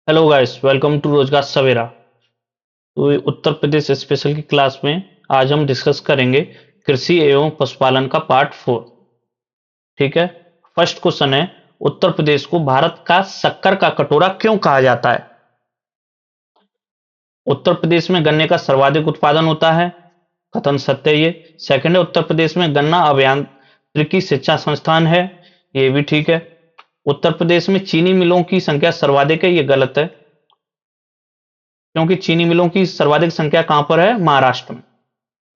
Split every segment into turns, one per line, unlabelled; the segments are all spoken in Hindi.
हेलो गाइस, वेलकम टू रोजगार सवेरा। तो उत्तर प्रदेश स्पेशल की क्लास में आज हम डिस्कस करेंगे कृषि एवं पशुपालन का पार्ट 4। ठीक है। फर्स्ट क्वेश्चन है, उत्तर प्रदेश को भारत का शक्कर का कटोरा क्यों कहा जाता है? उत्तर प्रदेश में गन्ने का सर्वाधिक उत्पादन होता है। कथन सत्य है ये। सेकंड है, उत्तर प्रदेश में गन्ना अभियांत्रिकी शिक्षा संस्थान है। ये भी ठीक है। उत्तर प्रदेश में चीनी मिलों की संख्या सर्वाधिक है। ये गलत है, क्योंकि चीनी मिलों की सर्वाधिक संख्या कहां पर है? महाराष्ट्र में।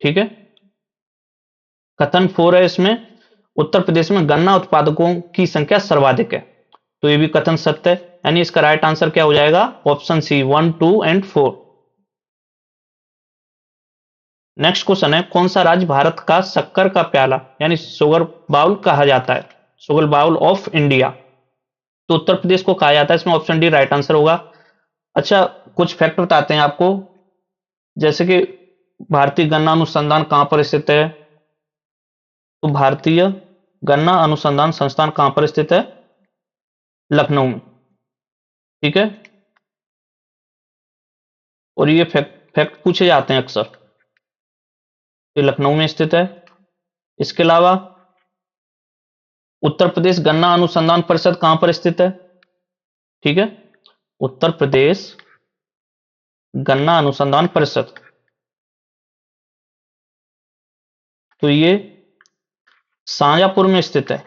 ठीक है। कथन 4 है इसमें, उत्तर प्रदेश में गन्ना उत्पादकों की संख्या सर्वाधिक है। तो ये भी कथन सत्य है, यानी इसका राइट आंसर क्या हो जाएगा? Option C, 1, 2 and 4। Next question है, कौन सा राज्य भारत का शक्कर का प्याला यानी शुगर बाउल कहा जाता है? Sugar bowl of India. तो उत्तर प्रदेश को कहा जाता है, इसमें ऑप्शन डी राइट आंसर होगा। अच्छा, कुछ फैक्ट बताते हैं आपको, जैसे कि भारतीय गन्ना अनुसंधान कहां पर स्थित है? तो भारतीय गन्ना अनुसंधान संस्थान कहां पर स्थित है? लखनऊ में। ठीक है। और ये फैक्ट पूछे जाते हैं अक्सर। ये लखनऊ में स्थित है। इसके अलावा उत्तर प्रदेश गन्ना अनुसंधान परिषद कहां पर स्थित है? ठीक है। उत्तर प्रदेश गन्ना अनुसंधान परिषद, तो ये शाहजहांपुर में स्थित है।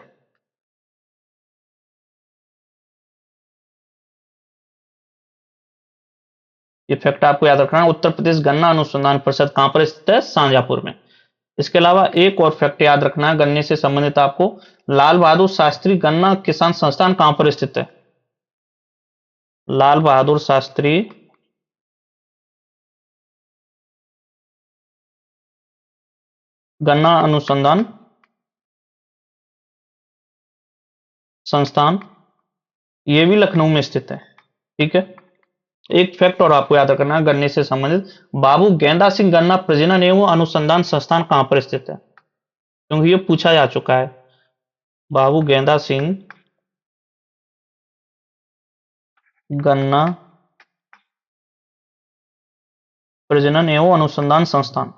ये फैक्ट आपको याद रखना है, उत्तर प्रदेश गन्ना अनुसंधान परिषद कहां पर स्थित है? शाहजहांपुर में। इसके अलावा एक और फैक्ट याद रखना है गन्ने से संबंधित आपको, लाल बहादुर शास्त्री गन्ना किसान संस्थान कहां पर स्थित है? लाल बहादुर शास्त्री गन्ना अनुसंधान संस्थान, ये भी लखनऊ में स्थित है। ठीक है। एक फैक्ट और आपको याद रखना है गन्ने से संबंधित, बाबू गेंदा सिंह गन्ना प्रजनन एवं अनुसंधान संस्थान कहां पर स्थित है? क्योंकि ये पूछा जा चुका है। बाबू गेंदा सिंह गन्ना प्रजनन एवं अनुसंधान संस्थान,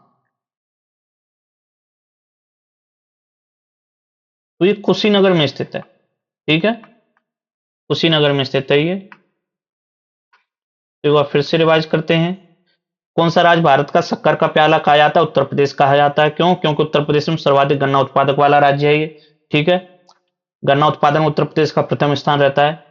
तो ये कुशीनगर में स्थित है। ठीक है। कुशीनगर में स्थित है ये। तो एक बार फिर से रिवाइज करते हैं, कौन सा राज्य भारत का शक्कर का प्याला कहा जाता है? उत्तर प्रदेश कहा जाता है। क्यों? क्योंकि उत्तर प्रदेश में सर्वाधिक गन्ना उत्पादक वाला राज्य है ये। ठीक है। गन्ना उत्पादन में उत्तर प्रदेश का प्रथम स्थान रहता है।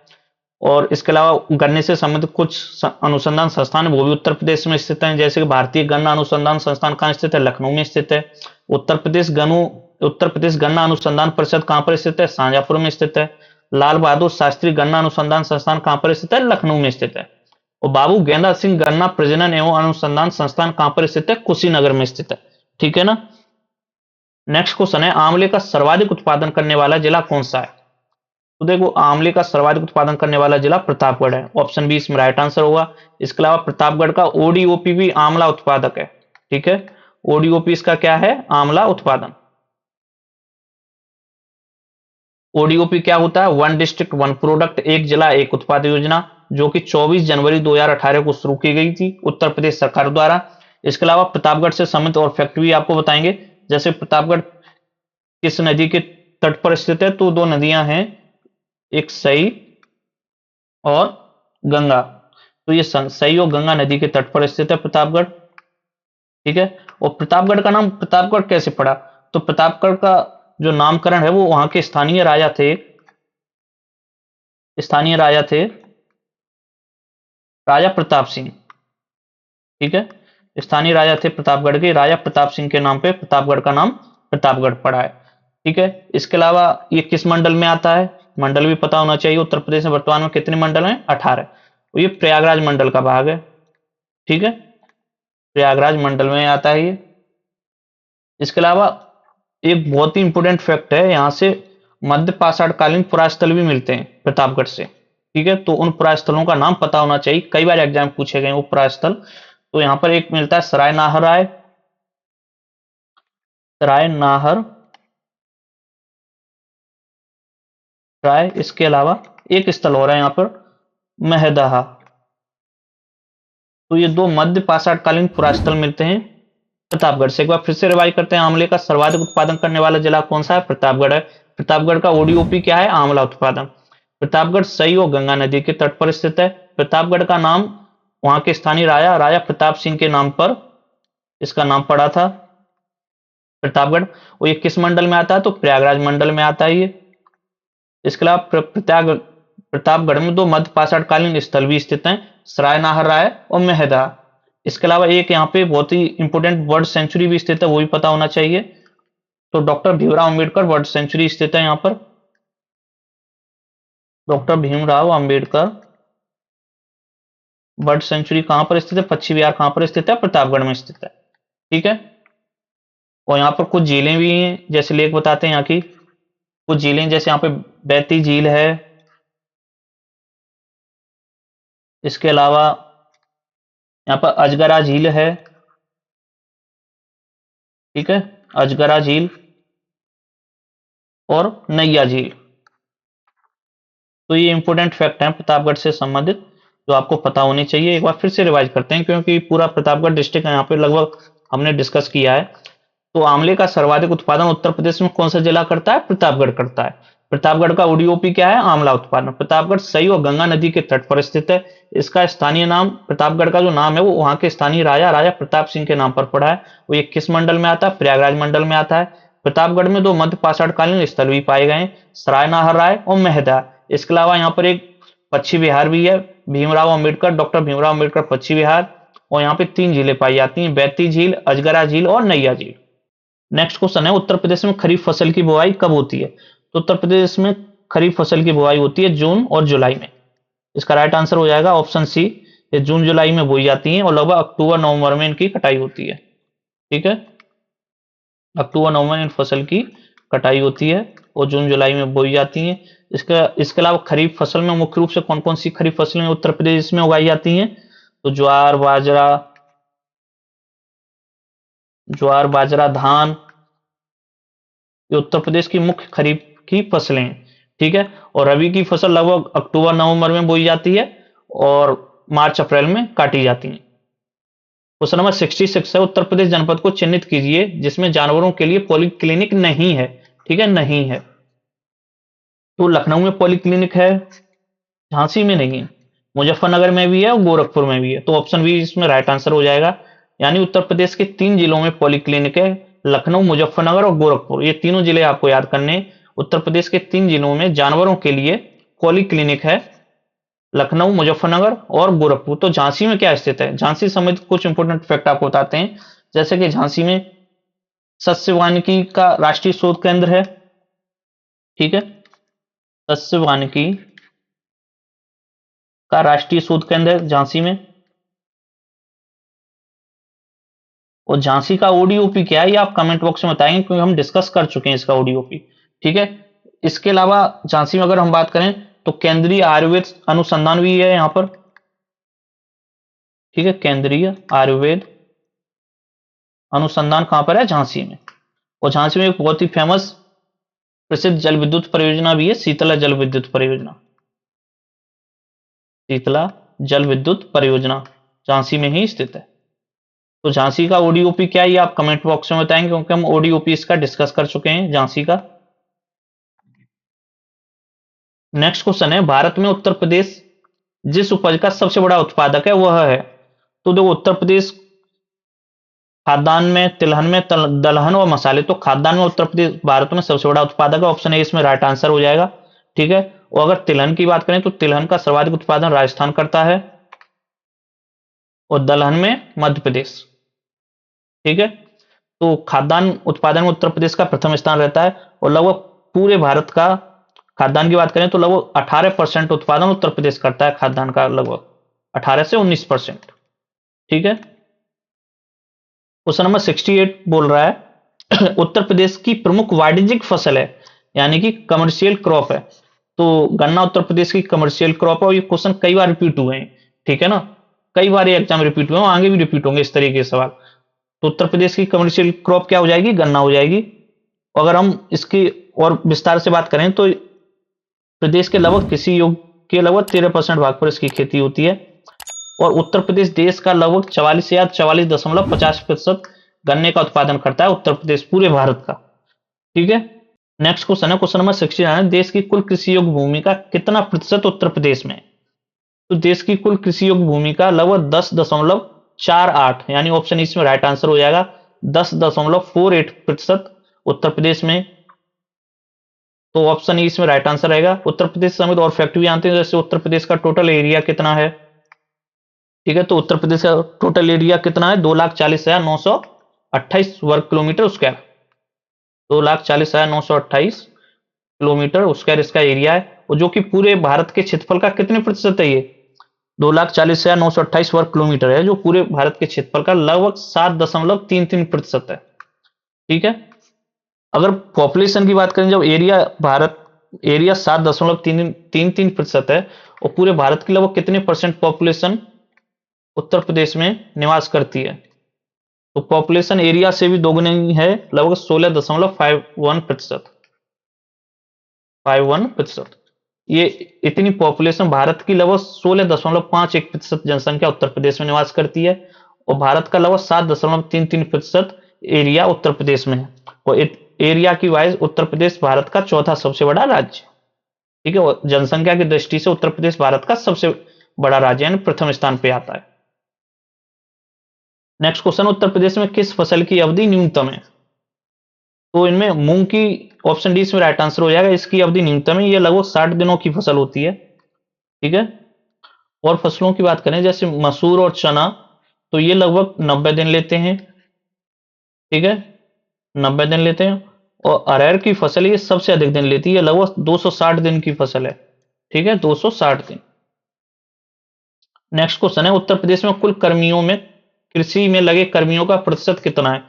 और इसके अलावा गन्ने से संबंधित कुछ अनुसंधान संस्थान वो भी उत्तर प्रदेश में स्थित हैं, जैसे कि भारतीय गन्ना अनुसंधान संस्थान कहाँ स्थित है? लखनऊ में स्थित है। उत्तर प्रदेश गन्ना अनुसंधान परिषद कहाँ पर स्थित है? शाहजहांपुर में स्थित है। लाल बहादुर शास्त्री गन्ना अनुसंधान संस्थान कहाँ पर स्थित है? लखनऊ में स्थित है। और बाबू गेंदा सिंह गन्ना प्रजनन एवं अनुसंधान संस्थान कहां पर स्थित है? कुशीनगर में स्थित है। ठीक है ना। नेक्स्ट क्वेश्चन है, आंवले का सर्वाधिक उत्पादन करने वाला जिला कौन सा है? तो देखो, आंवले का सर्वाधिक उत्पादन करने वाला जिला प्रतापगढ़ है। ऑप्शन बी इसमें राइट आंसर होगा। इसके अलावा प्रतापगढ़ का ओडीओपी भी आंवला उत्पादक है। ठीक है। ओडीओपी इसका क्या है? आंवला उत्पादन। ओडीओपी क्या होता है? वन डिस्ट्रिक्ट वन प्रोडक्ट, एक जिला एक उत्पाद योजना, जो कि 24 जनवरी 2018 को शुरू की गई थी उत्तर प्रदेश सरकार द्वारा। इसके अलावा प्रतापगढ़ से संबंधित और फैक्ट भी आपको बताएंगे, जैसे प्रतापगढ़ किस नदी के तट पर स्थित है? तो दो नदियां हैं, एक सई और गंगा। तो ये सई और गंगा नदी के तट पर स्थित है प्रतापगढ़। ठीक है। और प्रतापगढ़ का नाम प्रतापगढ़ कैसे पड़ा? तो प्रतापगढ़ का जो नामकरण है वो वहां के स्थानीय राजा थे राजा प्रताप सिंह। ठीक है। स्थानीय राजा थे प्रतापगढ़ के, राजा प्रताप सिंह के नाम पे प्रतापगढ़ का नाम प्रतापगढ़ पड़ा है। ठीक है। इसके अलावा ये किस मंडल में आता है? मंडल भी पता होना चाहिए। उत्तर प्रदेश में वर्तमान में कितने मंडल हैं? 18। और ये प्रयागराज मंडल का भाग है। ठीक है। प्रयागराज मंडल में आता है ये। इसके अलावा एक बहुत ही इंपोर्टेंट फैक्ट है, यहां से मध्य पाषाणकालीन पुरास्थल भी मिलते हैं प्रतापगढ़ से। ठीक है। तो उन पुरास्थलों का नाम पता होना चाहिए, कई बार एग्जाम पूछे गए वो पुरास्थल। तो यहां पर एक मिलता है सराय नाहर राय। इसके अलावा एक स्थल हो रहा है यहाँ पर, महदहा। तो ये दो मध्य पाषाणकालीन पुरास्थल मिलते हैं प्रतापगढ़ से। एक बार फिर से रिवाइज करते हैं, आंवले का सर्वाधिक उत्पादन करने वाला जिला कौन सा है? प्रतापगढ़ है। प्रतापगढ़ का ओडीओपी क्या है? आंवला उत्पादन। प्रतापगढ़ सई और गंगा नदी के तट पर स्थित है। प्रतापगढ़ का नाम वहां के स्थानीय राजा राजा प्रताप सिंह के नाम पर इसका नाम पड़ा था प्रतापगढ़। और ये किस मंडल में आता है? तो प्रयागराज मंडल में आता है ये। इसके अलावा प्रतापगढ़ में दो मध्य पाषाणकालीन स्थल भी स्थित हैं, सराय नाहर राय और मेहदा। इसके अलावा एक यहाँ पे बहुत ही इंपोर्टेंट वर्ल्ड सेंचुरी भी स्थित है, वो भी पता होना चाहिए। तो doctor Bhimrao Ambedkar world sanctuary स्थित है यहाँ पर। Doctor Bhimrao Ambedkar bird sanctuary कहां पर स्थित है? पश्चिम बिहार कहां पर स्थित है? प्रतापगढ़ में स्थित है। ठीक है। और यहाँ पर कुछ झीलें भी हैं, जैसे लेख बताते हैं यहाँ की कुछ झीलें, जैसे यहाँ पे बैती झील है। इसके अलावा यहाँ पर अजगरा झील है। ठीक है, अजगरा झील और नैया झील। तो ये इंपोर्टेंट फैक्ट है प्रतापगढ़ से संबंधित जो आपको पता होने चाहिए। एक बार फिर से रिवाइज करते हैं, क्योंकि पूरा प्रतापगढ़ डिस्ट्रिक्ट यहाँ पे लगभग हमने डिस्कस किया है। तो आंवले का सर्वाधिक उत्पादन उत्तर प्रदेश में कौन सा जिला करता है? प्रतापगढ़ करता है। प्रतापगढ़ का ओडीओपी क्या है? आंवला उत्पादन। प्रतापगढ़ सई और गंगा नदी के तट पर स्थित है। इसका स्थानीय नाम, प्रतापगढ़ का जो नाम है वो वहां के स्थानीय राजा राजा प्रताप सिंह के नाम पर पड़ा है। वो ये किस मंडल में आता है? प्रयागराज मंडल में आता है। प्रतापगढ़ में दो मध्य पाषाणकालीन स्थल भी पाए गए, सराय नाहर राय और मेहदा। इसके अलावा यहाँ पर एक पश्चिम बिहार भी है, भीमराव अम्बेडकर, डॉक्टर भीमराव अम्बेडकर पश्चिम बिहार। और यहाँ पे 3 झीलें पाई जाती हैं, बैती झील, अजगरा झील और नैया झील। नेक्स्ट क्वेश्चन है, उत्तर प्रदेश में खरीफ फसल की बुआई कब होती है? तो उत्तर प्रदेश में खरीफ फसल की बुआई होती है जून और जुलाई में। इसका राइट आंसर हो जाएगा ऑप्शन सी, ये जून जुलाई में बोई जाती हैं और लगभग अक्टूबर नवंबर में इनकी कटाई होती है। ठीक है, अक्टूबर नवंबर इन फसल की कटाई होती है और जून जुलाई में बोई जाती है। इसके अलावा खरीफ फसल में मुख्य रूप से कौन कौन सी खरीफ फसलें उत्तर प्रदेश में उगाई जाती हैं? तो ज्वार बाजरा धान, ये उत्तर प्रदेश की मुख्य खरीफ की फसलें हैं। ठीक है, और रबी की फसल लगभग अक्टूबर नवंबर में बोई जाती है और मार्च अप्रैल में काटी जाती है। क्वेश्चन नंबर 66 है, उत्तर प्रदेश जनपद को चिन्हित कीजिए जिसमें जानवरों के लिए पॉलीक्लिनिक नहीं है। ठीक है, नहीं है। तो लखनऊ में पॉलीक्लिनिक है, झांसी में नहीं है, मुजफ्फरनगर में भी है और गोरखपुर में भी है। तो ऑप्शन बी इसमें राइट आंसर हो जाएगा। यानी उत्तर प्रदेश के 3 जिलों में पॉलीक्लिनिक है, लखनऊ, मुजफ्फरनगर और गोरखपुर। ये तीनों जिले आपको याद करने। उत्तर प्रदेश के 3 जिलों में जानवरों के लिए पॉलीक्लिनिक है, लखनऊ, मुजफ्फरनगर और गोरखपुर। तो झांसी में क्या स्थित है? झांसी संबंधित कुछ इंपोर्टेंट फैक्ट आपको बताते हैं, जैसे कि झांसी में सस्य वानिकी का राष्ट्रीय शोध केंद्र है। ठीक है, सस्य वानिकी का राष्ट्रीय शोध केंद्र है झांसी में। और झांसी का ओडीओपी क्या है ये आप कमेंट बॉक्स में बताएंगे, क्योंकि हम डिस्कस कर चुके हैं इसका ओडीओपी। ठीक है, इसके अलावा झांसी में अगर हम बात करें तो केंद्रीय आयुर्वेद अनुसंधान भी है यहाँ पर। ठीक है, केंद्रीय आयुर्वेद अनुसंधान कहां पर है? झांसी में। और झांसी में एक बहुत ही फेमस प्रसिद्ध जल विद्युत परियोजना भी है, शीतला जल विद्युत परियोजना। शीतला जल विद्युत परियोजना झांसी में ही स्थित है। तो झांसी का ओडीओपी क्या है ये आप कमेंट बॉक्स में बताएंगे, क्योंकि हम ओडीओपी इसका डिस्कस कर चुके हैं झांसी का। नेक्स्ट क्वेश्चन है, भारत में उत्तर प्रदेश जिस उपज का सबसे बड़ा उत्पादक है वह है? तो देखो, उत्तर प्रदेश खाद्यान्न में, तिलहन में, दलहन और मसाले। तो खाद्यान्न में उत्तर प्रदेश भारत में सबसे बड़ा उत्पादक है, ऑप्शन ए इसमें राइट आंसर हो जाएगा। ठीक है, और अगर तिलहन की बात करें तो तिलहन का सर्वाधिक उत्पादन राजस्थान करता है और दलहन में मध्य प्रदेश। ठीक है, तो खाद्यान्न उत्पादन में उत्तर प्रदेश का प्रथम स्थान रहता है और लगभग पूरे भारत का खाद्यान्न की बात करें तो लगभग 18% उत्पादन उत्तर प्रदेश करता है खाद्यान्न का, लगभग 18 से 19%। ठीक है, क्वेश्चन नंबर 68 बोल रहा है उत्तर प्रदेश की प्रमुख वाणिज्यिक फसल है, यानी कि कमर्शियल क्रॉप है। तो गन्ना उत्तर प्रदेश की कमर्शियल क्रॉप है और ये क्वेश्चन कई बार रिपीट हुए हैं। ठीक है ना, कई बार ये एग्जाम रिपीट हुए हैं, आगे भी रिपीट होंगे इस तरीके के सवाल। तो उत्तर प्रदेश की कमर्शियल क्रॉप क्या हो जाएगी? गन्ना हो जाएगी। अगर हम इसकी और विस्तार से बात करें तो प्रदेश के लगभग कृषि योग के लगभग 13% भाग पर इसकी खेती होती है। और उत्तर प्रदेश देश का लगभग 44 या 44.50% गन्ने का उत्पादन करता है, उत्तर प्रदेश पूरे भारत का। ठीक है, नेक्स्ट क्वेश्चन है, क्वेश्चन नंबर 69, देश की कुल कृषि योग्य भूमि का कितना प्रतिशत उत्तर प्रदेश में? तो देश की कुल कृषि योग्य भूमि का लगभग 10.48, यानी ऑप्शन इसमें राइट आंसर हो जाएगा 10.48% उत्तर प्रदेश में। तो ऑप्शन इसमें राइट आंसर रहेगा। उत्तर प्रदेश समेत और फैक्ट भी जानते हैं, जैसे उत्तर प्रदेश का टोटल एरिया कितना है। ठीक है, तो उत्तर प्रदेश का टोटल एरिया कितना है? 2,40,928 वर्ग किलोमीटर स्क्वायर। 2,40,928 किलोमीटर स्क्वायर इसका एरिया है, और जो कि पूरे भारत के क्षेत्रफल का कितने प्रतिशत है? ये 2,40,928 वर्ग किलोमीटर है, जो पूरे भारत के क्षेत्रफल का लगभग 7.33% है। ठीक है, अगर पॉपुलेशन की बात करें, जब एरिया 7.33% है, और पूरे भारत की लगभग कितने परसेंट पॉपुलेशन उत्तर प्रदेश में निवास करती है? तो पॉपुलेशन एरिया से भी दोगुनी है, लगभग 16.51%। ये इतनी पॉपुलेशन भारत की लगभग 16.51% जनसंख्या उत्तर प्रदेश में निवास करती है, और भारत का लगभग 7.33% एरिया उत्तर प्रदेश में है। और एरिया की वाइज उत्तर प्रदेश भारत का चौथा सबसे बड़ा राज्य। ठीक है, और जनसंख्या की दृष्टि से उत्तर प्रदेश भारत का सबसे बड़ा राज्य, यानी प्रथम स्थान पे आता है। नेक्स्ट क्वेश्चन, उत्तर प्रदेश में किस फसल की अवधि न्यूनतम है? तो इनमें मूंग की, ऑप्शन डी इसमें राइट आंसर हो जाएगा, इसकी अवधि न्यूनतम है, ये लगभग 60 दिनों की फसल होती है। ठीक है, और फसलों की बात करें जैसे मसूर और चना, तो ये लगभग 90 दिन लेते हैं। ठीक है, 90 दिन लेते हैं, और अरहर की फसल ये सबसे अधिक दिन लेती है, लगभग 260 दिन की फसल है। ठीक है, 260 दिन। नेक्स्ट क्वेश्चन है, उत्तर प्रदेश में कुल कर्मियों में कृषि में लगे कर्मियों का प्रतिशत कितना है?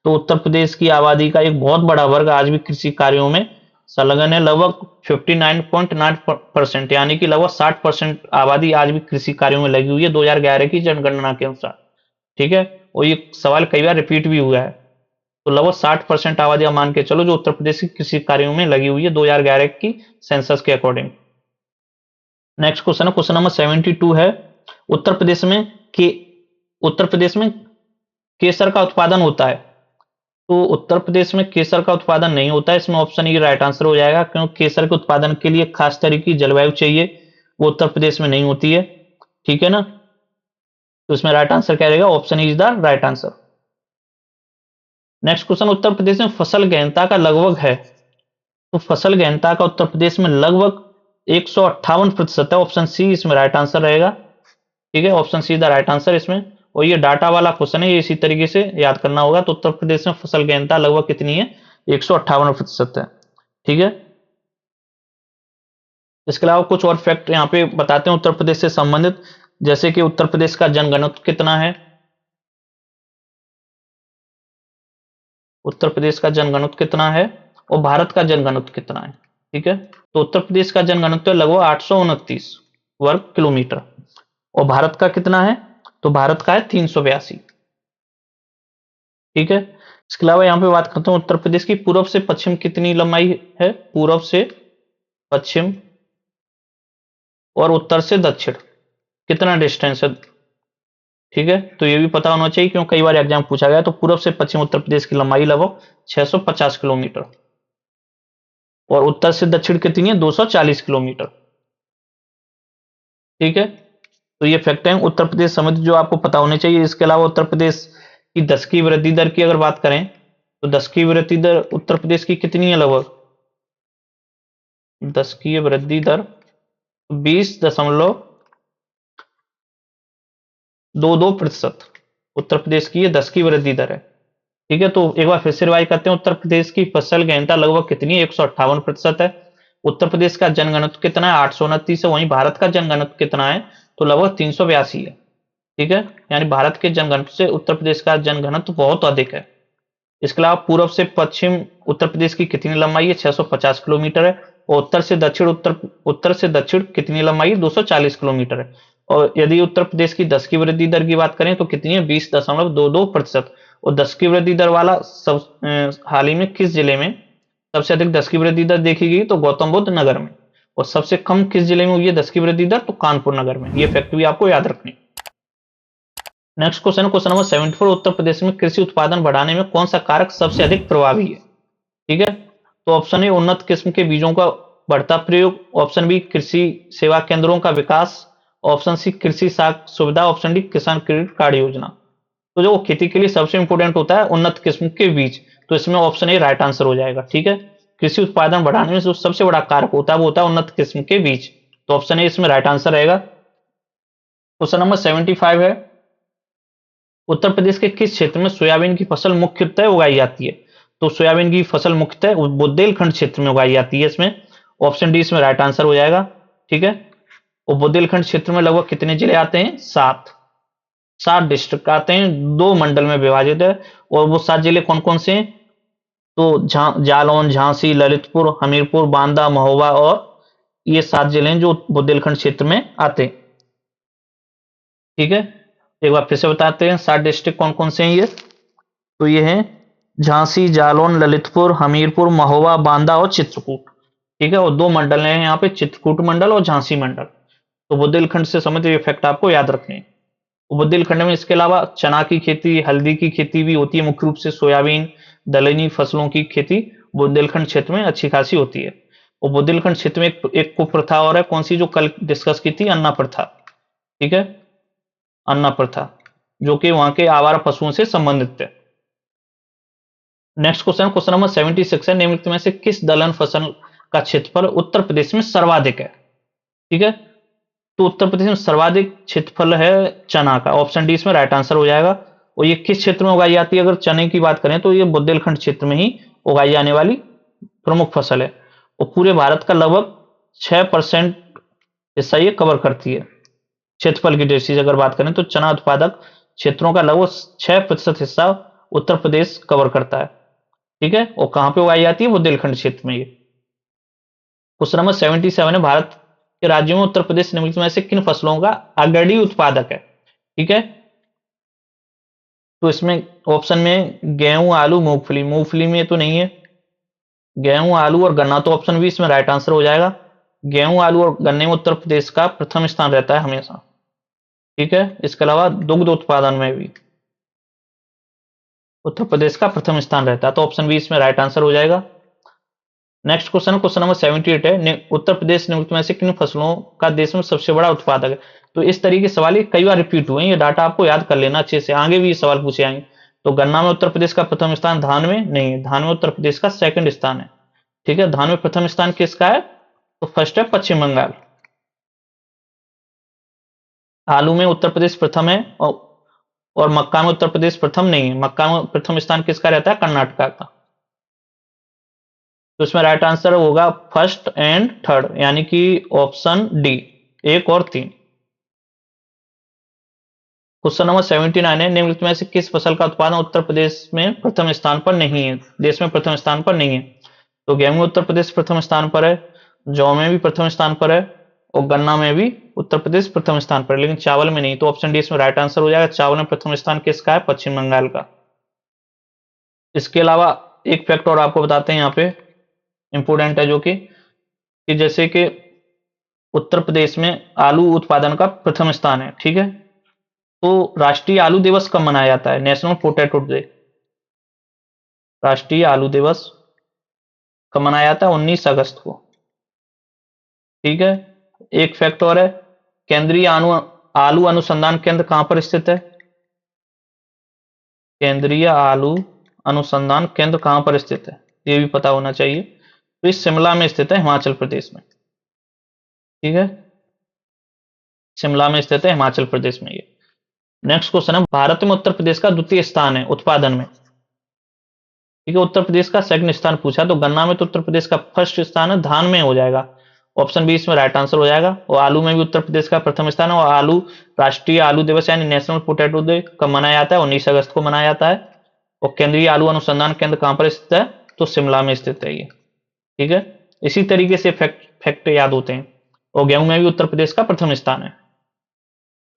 तो उत्तर प्रदेश की आबादी का एक बहुत बड़ा वर्ग आज भी कृषि कार्यों में संलग्न है, लगभग 59.9%, यानी कि लगभग 60% आबादी आज भी कृषि कार्यों में लगी हुई है 2011 की जनगणना के अनुसार। ठीक है, और ये सवाल कई बार रिपीट भी हुआ है। तो लगभग 60% आबादी मान के चलो जो उत्तर प्रदेश की कृषि कार्यों में लगी हुई है 2011 की सेंसस के अकॉर्डिंग। नेक्स्ट क्वेश्चन है, क्वेश्चन नंबर 72 है, उत्तर प्रदेश में केसर का उत्पादन होता है? तो उत्तर प्रदेश में केसर का उत्पादन नहीं होता है, इसमें ऑप्शन ई राइट आंसर हो जाएगा, क्योंकि केसर के उत्पादन के लिए खास तरह की जलवायु चाहिए, वो उत्तर प्रदेश में नहीं होती है। ठीक है ना, तो इसमें राइट आंसर क्या रहेगा? Option E is the right answer. Next question, Uttar Pradesh में फसल गहनता का लगभग है? तो फसल गहनता का उत्तर प्रदेश में लगभग 158% है, ऑप्शन सी इसमें राइट आंसर रहेगा। ठीक है, option see the right answer इसमें, और ये डाटा वाला क्वेश्चन है, ये इसी तरीके से याद करना होगा। तो उत्तर प्रदेश में फसल गहनता लगभग कितनी है? 158% है। ठीक है, इसके अलावा कुछ और फैक्ट यहाँ पे बताते हैं उत्तर प्रदेश से संबंधित, जैसे कि उत्तर प्रदेश का जनघनत्व कितना है? उत्तर प्रदेश का जनघनत्व कितना है, और भारत का जनघनत्व कितना है? ठीक है, तो उत्तर प्रदेश का जनघनत्व लगभग 829 वर्ग किलोमीटर, और भारत का कितना है? तो भारत का है 382। ठीक है, इसके अलावा यहाँ पे बात करता हूँ उत्तर प्रदेश की पूर्व से पश्चिम कितनी लंबाई है? पूर्व से पश्चिम और उत्तर से दक्षिण कितना डिस्टेंस है? ठीक है, तो ये भी पता होना चाहिए, क्यों कई बार एग्जाम पूछा गया। तो पूर्व से पश्चिम उत्तर प्रदेश की लंबाई लगभग 650 किलोमीटर, और उत्तर से दक्षिण कितनी है? 240 किलोमीटर। ठीक है, तो ये फैक्ट है उत्तर प्रदेश समेत जो आपको पता होने चाहिए। इसके अलावा उत्तर प्रदेश की दशकीय वृद्धि दर की अगर बात करें, तो दशकीय वृद्धि दर उत्तर प्रदेश की कितनी है? लगभग दशकीय वृद्धि दर 20.22% उत्तर प्रदेश की ये दशकीय वृद्धि दर है। ठीक है, तो एक बार फिर से रिवाइज करते हैं, उत्तर प्रदेश की फसल गहनता लगभग कितनी है? 158% है। उत्तर प्रदेश का जनघनत्व कितना है? 829 है। वहीं भारत का जनघनत्व कितना है? तो लगभग 382 है। ठीक है, यानी भारत के जनघनत्व से उत्तर प्रदेश का जनघनत्व बहुत अधिक है। इसके अलावा पूर्व से पश्चिम उत्तर प्रदेश की कितनी लंबाई है? 650 किलोमीटर है, और उत्तर से दक्षिण कितनी लंबाई है? 240 किलोमीटर है। और यदि उत्तर प्रदेश की 10 की वृद्धि दर की बात करें तो कितनी है? 20.22%। और 10 की वृद्धि दर वाला सब हाल ही में किस जिले में सबसे अधिक 10 की वृद्धि दर देखी गई? तो गौतम बुद्ध नगर में। और सबसे कम किस जिले में हुई है 10 की वृद्धि दर? तो कानपुर नगर में। ये फैक्ट भी आपको याद रखनी। नेक्स्ट क्वेश्चन नंबर 74, उत्तर प्रदेश में कृषि उत्पादन बढ़ाने में कौन सा कारक सबसे अधिक प्रभावी है? ठीक है, तो ऑप्शन ए उन्नत किस्म के बीजों का बढ़ता प्रयोग, ऑप्शन बी कृषि सेवा केंद्रों का विकास, ऑप्शन सी कृषि साख सुविधा, ऑप्शन डी किसान क्रेडिट कार्ड योजना। तो जो खेती के लिए सबसे इंपोर्टेंट होता है उन्नत किस्म के बीज, तो इसमें ऑप्शन ए राइट आंसर हो जाएगा। ठीक है, कृषि उत्पादन बढ़ाने में जो सबसे बड़ा कारक होता है वो होता है उन्नत किस्म के बीज, तो ऑप्शन ए इसमें राइट आंसर रहेगा। क्वेश्चन नंबर 75 है, उत्तर प्रदेश के किस क्षेत्र में सोयाबीन की फसल मुख्यतः उगाई जाती है? तो सोयाबीन की फसल मुख्यतः बुंदेलखंड क्षेत्र में उगाई जाती है इसमें, ऑप्शन डी इसमें राइट आंसर हो जाएगा। ठीक है, और बुंदेलखंड क्षेत्र में लगभग कितने जिले आते हैं? 7 डिस्ट्रिक्ट आते हैं, 2 मंडल में विभाजित है, और वो 7 जिले कौन कौन से हैं? तो जालौन, झांसी, ललितपुर, हमीरपुर, बांदा, महोबा, और ये 7 जिले हैं जो बुंदेलखंड क्षेत्र में आते हैं। ठीक है, एक बार फिर से बताते हैं 7 डिस्ट्रिक्ट कौन कौन से हैं ये। तो ये है झांसी, जालौन, ललितपुर, हमीरपुर, महोबा, बांदा और चित्रकूट। ठीक है, और 2 मंडल हैं यहाँ पे, चित्रकूट मंडल और झांसी मंडल। तो बुंदेलखंड से संबंधित ये फैक्ट आपको याद रखने हैं। बुंदेलखंड में इसके अलावा चना की खेती, हल्दी की खेती भी होती है, मुख्य रूप से सोयाबीन, दलहनी फसलों की खेती बुंदेलखंड क्षेत्र में अच्छी खासी होती है। और बुंदेलखंड क्षेत्र में एक कुप्रथा और है, कौन सी, जो कल डिस्कस की थी, अन्ना प्रथा। ठीक है, अन्ना प्रथा, जो कि वहां के आवारा पशुओं से संबंधित है। नेक्स्ट क्वेश्चन नंबर 76 है, निम्नलिखित में से किस दलहन फसल का क्षेत्रफल उत्तर प्रदेश में सर्वाधिक है? ठीक है, तो उत्तर प्रदेश में सर्वाधिक क्षेत्रफल है चना का, ऑप्शन डी इसमें राइट आंसर हो जाएगा। और ये किस क्षेत्र में उगाई जाती है? अगर चने की बात करें तो ये बुंदेलखंड क्षेत्र में ही उगाई जाने वाली प्रमुख फसल है, और पूरे भारत का लगभग 6% हिस्सा ये कवर करती है। क्षेत्रफल की दृष्टि से अगर बात करें तो चना उत्पादक क्षेत्रों का लगभग 6% हिस्सा उत्तर प्रदेश कवर करता है। ठीक है, और कहां पे उगाई जाती है? बुंदेलखंड क्षेत्र में ये। क्वेश्चन नंबर 77 है, भारत के राज्यों में उत्तर प्रदेश निम्नलिखित में से किन फसलों का अग्रणी उत्पादक है? ठीक है, तो इसमें ऑप्शन में गेहूं, आलू, मूंगफली, मूंगफली में तो नहीं है, गेहूं, आलू और गन्ना, तो ऑप्शन बी इसमें राइट आंसर हो जाएगा। गेहूं, आलू और गन्ने में उत्तर प्रदेश का प्रथम स्थान रहता है हमेशा। ठीक है, इसके अलावा दुग्ध उत्पादन में भी उत्तर प्रदेश का प्रथम स्थान रहता है, तो ऑप्शन बी इसमें राइट आंसर हो जाएगा। नेक्स्ट क्वेश्चन नंबर 78 है, उत्तर प्रदेश निम्नलिखित में से किन फसलों का देश में सबसे बड़ा उत्पादक है? तो इस तरीके के सवाल ये कई बार रिपीट हुए हैं, ये डाटा आपको याद कर लेना अच्छे से, आगे भी ये सवाल पूछे आएंगे। तो गन्ना में उत्तर प्रदेश का प्रथम स्थान, धान में नहीं है, धान में उत्तर प्रदेश का सेकंड स्थान है। ठीक है, धान में प्रथम स्थान किसका है? तो फर्स्ट है पश्चिम बंगाल। आलू में उत्तर प्रदेश प्रथम है, और मक्का में उत्तर प्रदेश प्रथम नहीं है, मक्का में प्रथम स्थान किसका रहता है? कर्नाटका का। तो इसमें राइट आंसर होगा फर्स्ट एंड थर्ड, यानी कि ऑप्शन डी, 1 और 3। क्वेश्चन नंबर 79 है, निम्नलिखित में से किस फसल का उत्पादन उत्तर प्रदेश में प्रथम स्थान पर नहीं है, देश में प्रथम स्थान पर नहीं है? तो गेहूं में उत्तर प्रदेश प्रथम स्थान पर है, जौ में भी प्रथम स्थान पर है, और गन्ना में भी उत्तर प्रदेश प्रथम स्थान पर है, लेकिन चावल में नहीं, तो ऑप्शन डी इसमें राइट आंसर हो जाएगा। चावल में प्रथम स्थान किसका है? पश्चिम बंगाल का। इसके अलावा एक फैक्ट और आपको बताते हैं यहाँ पे, इंपोर्टेंट है, जो कि जैसे कि उत्तर प्रदेश में आलू उत्पादन का प्रथम स्थान है। ठीक है, तो राष्ट्रीय आलू दिवस कब मनाया जाता है? नेशनल पोटैटो डे, राष्ट्रीय आलू दिवस कब मनाया जाता है? 19 अगस्त को। ठीक है, एक फैक्ट और है, केंद्रीय आलू अनुसंधान केंद्र कहां पर स्थित है? केंद्रीय आलू अनुसंधान केंद्र कहां पर स्थित है, ये भी पता होना चाहिए। तो इस शिमला में स्थित है, हिमाचल प्रदेश में। ठीक है, शिमला में स्थित है, हिमाचल प्रदेश में ये। नेक्स्ट क्वेश्चन है, भारत में उत्तर प्रदेश का द्वितीय स्थान है उत्पादन में। ठीक है, उत्तर प्रदेश का सेकंड स्थान पूछा, तो गन्ना में तो उत्तर प्रदेश का फर्स्ट स्थान है, धान में हो जाएगा, ऑप्शन बी इसमें राइट आंसर हो जाएगा। और आलू में भी उत्तर प्रदेश का प्रथम स्थान है, और आलू राष्ट्रीय आलू दिवस यानी नेशनल पोटैटो डे कब मनाया जाता है? 19 अगस्त को मनाया जाता है। और केंद्रीय आलू अनुसंधान केंद्र कहां पर स्थित है? तो शिमला में स्थित है ये। ठीक है, इसी तरीके से फैक्ट याद होते हैं। और गेहूं में भी उत्तर प्रदेश का प्रथम स्थान है।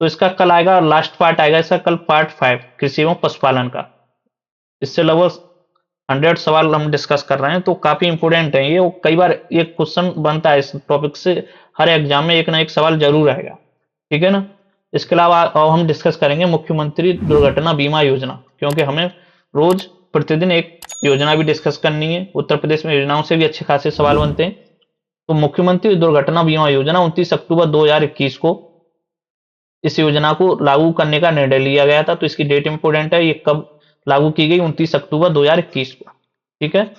तो इसका कल आएगा, लास्ट पार्ट आएगा इसका कल, पार्ट 5 कृषि एवं पशुपालन का। इससे लगभग 100 सवाल हम डिस्कस कर रहे हैं, तो काफी इंपोर्टेंट है ये। कई बार ये क्वेश्चन बनता है इस टॉपिक से, हर एग्जाम में एक ना एक सवाल जरूर आएगा। ठीक है ना, इसके अलावा अब हम डिस्कस करेंगे मुख्यमंत्री दुर्घटना बीमा योजना, क्योंकि हमें रोज प्रतिदिन एक योजना भी डिस्कस करनी है। उत्तर प्रदेश में योजनाओं से भी अच्छे खासे सवाल बनते हैं। तो मुख्यमंत्री दुर्घटना बीमा योजना 29 अक्टूबर 2021 को इस योजना को लागू करने का निर्णय लिया गया था। तो इसकी डेट इंपोर्टेंट है, ये कब लागू की गई, 29 अक्टूबर 2021 को। ठीक है।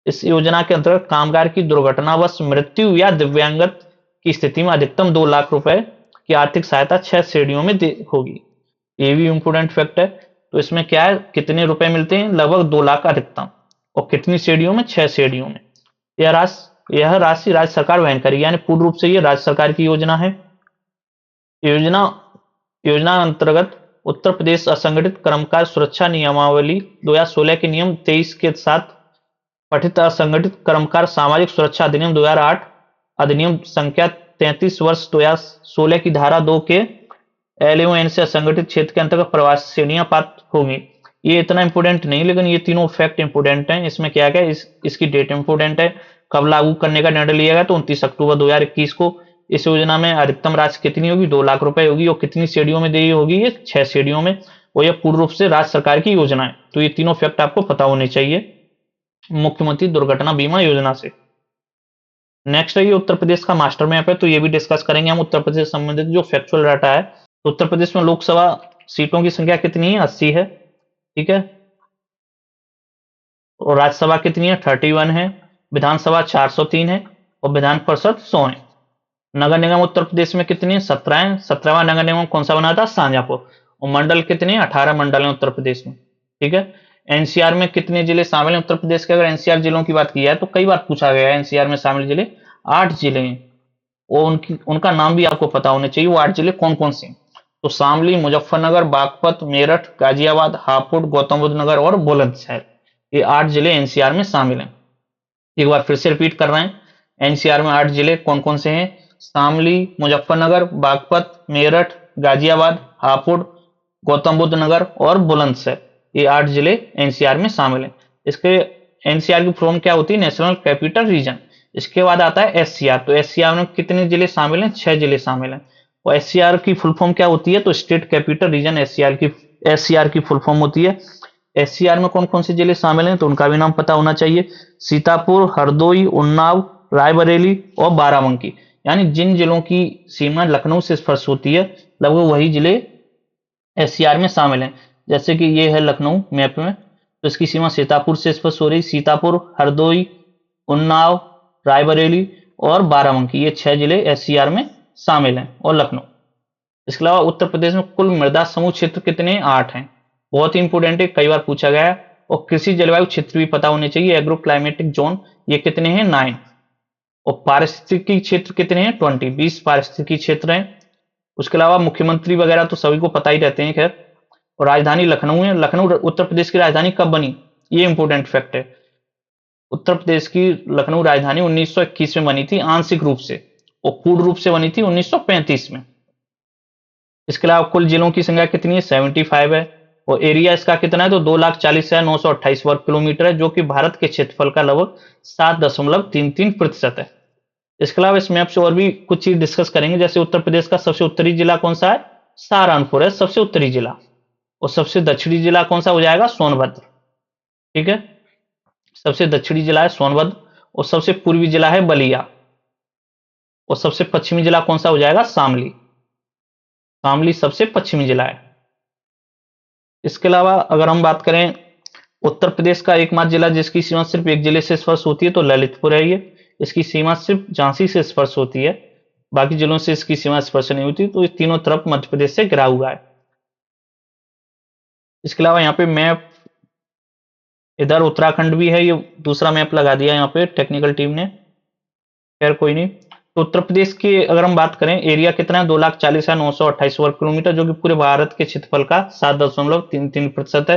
इस योजना के अंतर्गत कामगार की दुर्घटनावश मृत्यु या दिव्यांगत की स्थिति में अधिकतम 2 लाख रुपए की आर्थिक सहायता 6 श्रेणियों में होगी। ये भी इंपोर्टेंट फैक्ट है। तो इसमें क्या है, कितने रुपए मिलते हैं, लगभग 2 लाख अधिकतम, और कितनी श्रेणियों में, 6 श्रेणियों में। यह राशि राज्य सरकार वहन करेगी, यानी पूर्ण रूप से ये राज्य सरकार की योजना है। योजना योजना अंतर्गत उत्तर प्रदेश असंगठित कर्मकार सुरक्षा नियमावली 2016 के नियम 23 के साथ पठित असंगठित कर्मकार सामाजिक सुरक्षा अधिनियम 2008 अधिनियम संख्या 33 वर्ष 2016 की धारा 2 के एल से असंगठित क्षेत्र के अंतर्गत प्रवासी श्रेणियां पात्र होंगी। ये इतना इंपोर्टेंट नहीं, लेकिन ये तीनों फैक्ट इंपोर्टेंट हैं। इसमें क्या क्या इसकी डेट इंपोर्टेंट है, कब लागू करने का निर्णय लिया गया, तो 29 अक्टूबर 2021 को। इस योजना में अधिकतम राशि कितनी होगी, 2 लाख रुपए होगी, और कितनी श्रेणियों में दी होगी, ये 6 श्रेणियों में, और यह पूर्ण रूप से राज्य सरकार की योजना है। तो ये तीनों फैक्ट आपको पता होने चाहिए मुख्यमंत्री दुर्घटना बीमा योजना से। नेक्स्ट है ये उत्तर प्रदेश का मास्टर मैप है, तो ये भी डिस्कस करेंगे हम उत्तर प्रदेश से संबंधित जो फैक्चुअल डाटा है। तो उत्तर प्रदेश में लोकसभा सीटों की संख्या कितनी है, 80 है। ठीक है। और राज्यसभा कितनी है, 31 है। विधानसभा 403 है, और विधान परिषद 100 है। नगर निगम उत्तर प्रदेश में कितनी है, 17 है। 17वां नगर निगम कौन सा बना था, शाहजहांपुर। और मंडल कितने हैं, 18 मंडल है उत्तर प्रदेश में। ठीक है। एनसीआर में कितने जिले शामिल हैं उत्तर प्रदेश के, अगर एनसीआर जिलों की बात की जाए तो कई बार पूछा गया है, एनसीआर में शामिल जिले 8 जिले हैं, और उनका नाम भी आपको पता होने चाहिए, वो 8 जिले कौन कौन से हैं। तो शामली, मुजफ्फरनगर, बागपत, मेरठ, गाजियाबाद, हापुड़, गौतम बुद्ध नगर और बुलंदशहर, ये 8 जिले एनसीआर में शामिल हैं। एक बार फिर से रिपीट कर रहे हैं, एनसीआर में 8 जिले कौन कौन से हैं, शामली, मुजफ्फरनगर, बागपत, मेरठ, गाजियाबाद, हापुड़, गौतम बुद्ध नगर और बुलंदशहर, ये 8 जिले एनसीआर में शामिल हैं। इसके एनसीआर की फॉर्म क्या होती है, नेशनल कैपिटल रीजन। इसके बाद आता है एससीआर। तो एससीआर में कितने जिले शामिल हैं, 6 जिले शामिल हैं। और एससीआर की फुल फॉर्म क्या होती है, तो स्टेट कैपिटल रीजन एससीआर की फुल फॉर्म होती है। एससीआर में कौन कौन से जिले शामिल हैं, तो उनका भी नाम पता होना चाहिए, सीतापुर, हरदोई, उन्नाव, रायबरेली और बाराबंकी। यानी जिन जिलों की सीमा लखनऊ से स्पर्श होती है, लगभग वही जिले एससीआर में शामिल हैं। जैसे कि ये है लखनऊ मैप में, तो इसकी सीमा सीतापुर से स्पर्श हो रही, सीतापुर, हरदोई, उन्नाव, रायबरेली और बाराबंकी, ये 6 जिले एससीआर में शामिल हैं, और लखनऊ। इसके अलावा उत्तर प्रदेश में कुल मृदा समूह क्षेत्र कितने हैं, 8 हैं। बहुत ही इंपोर्टेंट है, कई बार पूछा गया है। और कृषि जलवायु क्षेत्र भी पता होने चाहिए, एग्रो क्लाइमेटिक जोन, ये कितने हैं, 9। और पारिस्थितिकी क्षेत्र कितने हैं, 20 पारिस्थितिकी क्षेत्र हैं। उसके अलावा मुख्यमंत्री वगैरह तो सभी को पता ही रहते हैं, खैर। और राजधानी लखनऊ है। लखनऊ उत्तर प्रदेश की राजधानी कब बनी, ये इंपोर्टेंट फैक्ट है। उत्तर प्रदेश की लखनऊ राजधानी 1921 में बनी थी आंशिक रूप से, और पूर्ण रूप से बनी थी 1935 में। इसके अलावा कुल जिलों की संख्या कितनी है, 75 है। और एरिया इसका कितना है, तो 2,40,928 वर्ग किलोमीटर है, जो कि भारत के क्षेत्रफल का लगभग 7.33% है। इसके अलावा इस मैप से और भी कुछ चीज डिस्कस करेंगे, जैसे उत्तर प्रदेश का सबसे उत्तरी जिला कौन सा है, सहारनपुर है सबसे उत्तरी जिला। और सबसे दक्षिणी जिला कौन सा हो जाएगा, सोनभद्र। ठीक है। सबसे दक्षिणी जिला है सोनभद्र, और सबसे पूर्वी जिला है बलिया, और सबसे पश्चिमी जिला कौन सा हो जाएगा, शामली। शामली सबसे पश्चिमी जिला है। इसके अलावा अगर हम बात करें उत्तर प्रदेश का एकमात्र जिला जिसकी सीमा सिर्फ एक जिले से स्पर्श होती है, तो ललितपुर है ये। इसकी सीमा सिर्फ झांसी से स्पर्श होती है, बाकी जिलों से इसकी सीमा स्पर्श नहीं होती। तो ये तीनों तरफ मध्य प्रदेश से घिरा हुआ है। इसके अलावा यहाँ पे मैप, इधर उत्तराखंड भी है, ये दूसरा मैप लगा दिया यहाँ पे टेक्निकल टीम ने, खैर कोई नहीं। तो उत्तर प्रदेश की अगर हम बात करें, एरिया कितना है, 2,40,928 वर्ग किलोमीटर, जो कि पूरे भारत के क्षेत्रफल का 7.33% है।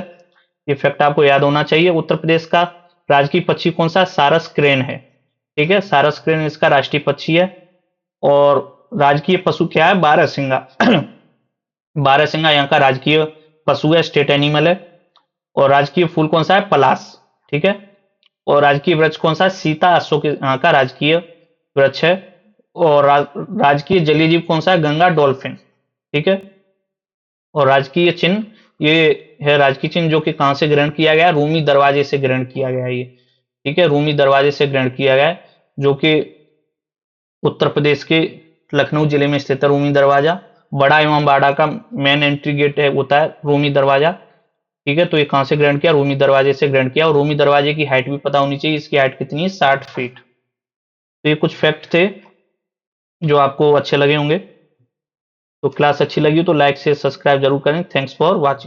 ये फैक्ट आपको याद होना चाहिए। उत्तर प्रदेश का राजकीय पक्षी कौन सा, सारस क्रेन है। ठीक है, सारस क्रेन इसका राष्ट्रीय पक्षी है। और राजकीय पशु क्या है, बारहसिंगा। बारहसिंगा यहाँ का राजकीय पशु है, स्टेट एनिमल है। और राजकीय फूल कौन सा है, पलाश। ठीक है। और राजकीय वृक्ष कौन सा है, सीता अशोक यहाँ का राजकीय वृक्ष है। और राजकीय जलीय जीव कौन सा है, गंगा डॉल्फिन। ठीक है। और राजकीय चिन्ह, ये है राजकीय चिन्ह जो कि कहां से ग्रहण किया गया, रूमी दरवाजे से ग्रहण किया गया ये, ठीक है, रूमी दरवाजे से ग्रहण किया गया है, जो कि उत्तर प्रदेश के लखनऊ जिले में स्थित है रूमी दरवाजा। बड़ा इमामबाड़ा का मेन एंट्री गेट है होता है रूमी दरवाजा, ठीक है। तो ये कहां से ग्रहण किया, रूमी दरवाजे से ग्रहण किया। और रूमी दरवाजे की हाइट भी पता होनी चाहिए, इसकी हाइट कितनी है, 60 फीट। तो ये कुछ फैक्ट थे जो आपको अच्छे लगे होंगे। तो क्लास अच्छी लगी तो लाइक से सब्सक्राइब जरूर करें। Thanks for watching.